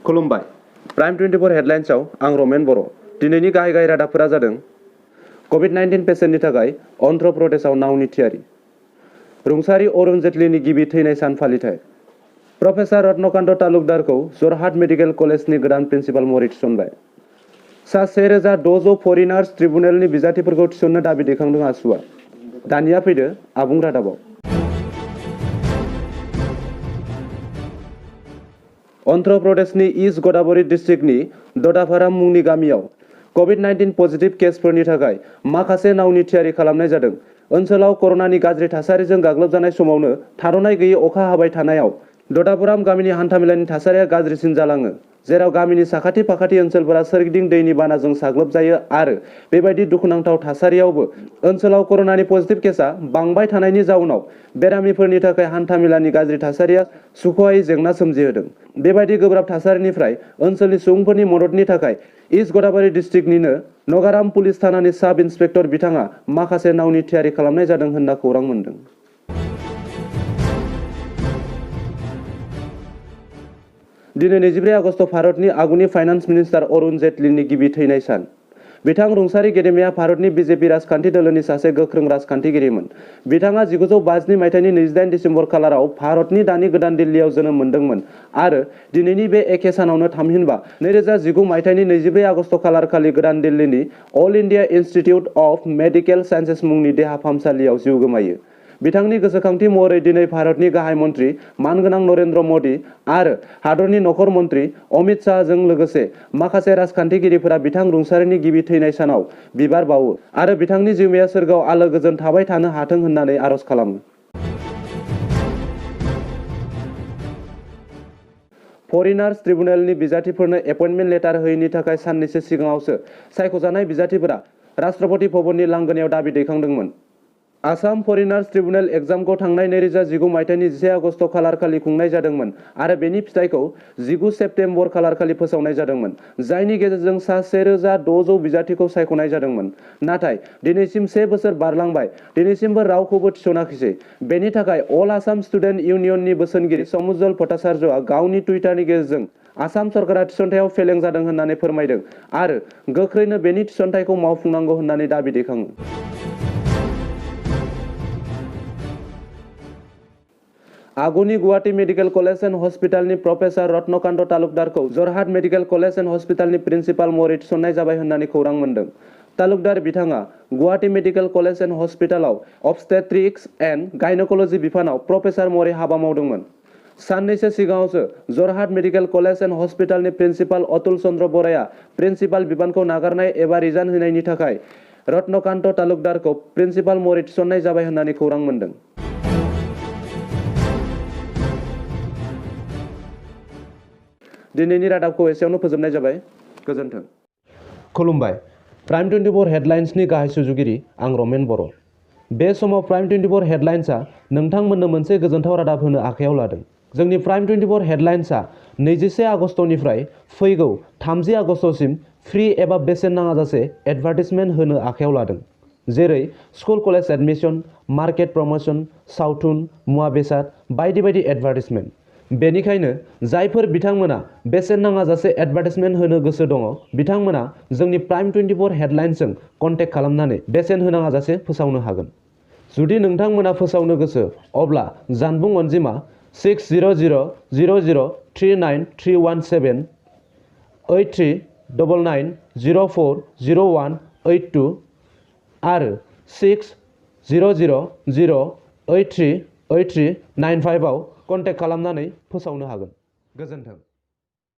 खुलुमबाय प्राइम 24 हेडलाइन्सआव आं रमेन बर'। दिनैनि गाहाय रादाबफोरा जादों कोविड-19 पेसेन्टनि थाखाय अन्ध्र प्रदेशआव नावनि थियारि, रुंसारि अरुण जेटलीनि गिबि थैनाय सान फालिथाय, प्रफेसार रत्नकान्त तालुकदारखौ जरहाट मेडिकेल कलेजनि गोदान प्रिन्सिपाल महरै थिसनबाय, सा 1600 फरेनार्स ट्रिब्युनेलनि बिजाथिफोरखौ थिसननो दाबि दैखांदों आसुआ। दानिया फैदो आबुं रादाबाव। अन्ध्र प्रदेशनि ईस्ट गोदावरी डिस्ट्रिक्टनि ददापाराम मुंनि गामियाव कोविड-19 पजिटिभ केसफोरनि थाखाय माखासे नावनि थियारि खालामनाय जादों। ओनसोलाव कर'नानि गाज्रि थासारिजों गाग्लोबजानाय समावनो थाद'नाय गैयै अखा हाबाय थानायाव ददापाराम गामिनि हान्थामेलानि थासारिया गाज्रिसिन जालाङो, जेराव गामिनि साखाथि फाखाथि ओनसोलफोरा सोरगिदिं दैनि बानाजों साग्लोबजायो आरो बेबायदि दुखुनांथाव थासारियावबो ओनसोलाव कर'नानि पजिटिभ केसआ बांबाय थानायनि जाउनाव बेरामिफोरनि थाखाय हान्थामेलानि गाज्रि थासारिया सुख'हायै जेंना सोमजिहोदों। बेबायदि गोब्राब थासारिनिफ्राय ओनसोलनि सुबुंफोरनि मददनि थाखाय ईस्ट गोदावरी डिस्ट्रिक्टनिनो नगाराम पुलिस थानानि साब इन्सपेक्टर बिथाङा माखासे नावनि थियारि खालामनाय जादों होनना खौरां मोन्दों। दिनै 24 आगस्ट भारतनि आगुनि फाइनान्स मिनिस्टार अरुण जेटलीनि गिबि थैनाय सान। बिथां रुंसारि गेदेमाया भारतनि बीजेपी राजखान्थि दोलोनि सासे गोख्रों राजखान्थिगिरिमोन। बिथाङा 1952 मायथाइनि 28 दिसेम्बर खालाराव भारतनि दानि गोदान दिल्लीआव जोनोम मोन्दोंमोन आरो दिनैनि बे एखे सानावनो थामहिनबा 2019 मायथाइनि 24 आगस्ट खालारखालि गोदान दिल्लीनि all India institute of medical sciences मुंनि देहा फाहामसालियाव जिउ गोमायो। बिथांनि गोसोखांथि महरै दिनै भारतनि गाहाय मन्त्रि मानगोनां नरेन्द्र मोदी आरो हादरनि नखर मन्त्रि अमित शाहजों लोगोसे माखासे राजखान्थिगिरिफोरा बिथां रुंसारिनि गिबि थैनाय सानाव बिबार बावो आरो बिथांनि जिउमाया सोरगोआव आलो गोजोन थाबाय थानो हाथों होननानै आरज खालामो। फरेनार्स ट्रिब्युनेलनि बिजाथिफोरनो एपइन्टमेन्ट लेटार होयैनि थाखाय साननैसो सिगाङावसो सायख'जानाय बिजाथिफोरा राष्ट्रपति भवननि लांगोनायाव दाबि दैखांदोंमोन। आसाम फरेनार्स ट्रिब्युनेल एग्जामखौ थांनाय 2019 मायथाइनि 11 आगस्ट खालारखालि खुंनाय जादोंमोन आरो बेनि फिथायखौ 19 सेप्तेम्बर खालारखालि फोसावनाय जादोंमन, जायनि गेजेरजों सा 1600 बिजाथिखौ सायख'नाय जादोंमोन। नाथाय दिनैसिम 1 बोसोर बारलांबाय, दिनैसिमबो रावखौबो थिसनाखिसै। बेनि थाखाय अल आसाम स्टुडेन्ट इउनियननि बोसोनगिरि समुज्जल भट्टाचार्यआ गावनि टुइटारनि गेजेरजों आसाम सरकारा थिसनथायाव फेलें जादों होननानै फोरमायदों आरो गोख्रैनो बेनि थिसनथायखौ मावफुंनांगौ होननानै दाबि दैखाङो। आगुनि गुवाहाटी मेडिकेल कलेज एन्ड हस्पिटालनि प्रफेसार रत्नकान्त तालुकदारखौ जरहाट मेडिकेल कलेज एन्ड हस्पिटालनि प्रिन्सिपाल महरै थिसननाय जाबाय होननानै खौरां मोन्दों। तालुकदार बिथाङा गुवाहाटी मेडिकेल कलेज एन्ड हस्पिटालाव अबस्टेट्रिक्स एन्ड गायनोकलजी बिफानाव प्रफेसार महरै हाबा मावदोंमोन। साननैसो सिगाङावसो जरहाट मेडिकेल कलेज एन्ड हस्पिटालनि प्रिन्सिपाल अतुल चन्द्र बराया प्रिन्सिपाल बिबानखौ नागारनाय एबा रिजाइन होनायनि थाखाय रत्नकान्त तालुकदारखौ प्रिन्सिपाल महरै थिसननाय जाबाय होननानै खौरां मोन्दों। दिनैनि रादाबखौ एसेयावनो फोजोबनाय जाबाय। गोजोन्थों। खुलुमबाय प्राइम 24 हेडलाइन्सनि गाहाय सुजुगिरि आं रमेन बर'। बे समाव प्राइम 24 हेडलाइन्सआ नोंथांमोननो मोनसे गोजोनथाव रादाब होनो आखायाव लादों। जोंनि प्राइम 24 हेडलाइन्सआ 21 आगस्तनिफ्राय फैगौ 30 आगस्तसिम फ्रि एबा बेसेन नाङाजासे एडभार्टाइजमेन्ट होनो आखायाव लादों, जेरै school college admission, market promotion, सावथुन, मुवा बेसाद बायदि बायदि एडभार्टाइजमेन्ट। बेनिखायनो जायफोर बिथांमोना बेसेन नाङाजासे एडभार्टाइजमेन्ट होनो गोसो दङ, बिथांमोना जोंनि प्राइम 24 हेडलाइन्सजों कन्टेक्ट खालामनानै बेसेन होनाङाजासे फोसावनो हागोन। जुदि नोंथांमोना फोसावनो गोसो, अब्ला जानबुं अनजिमा 6000039317 8399040182 आरो 6000838395 आव कन्टेक्ट खालामनानै फोसावनो हागोन। गोजोन्थों।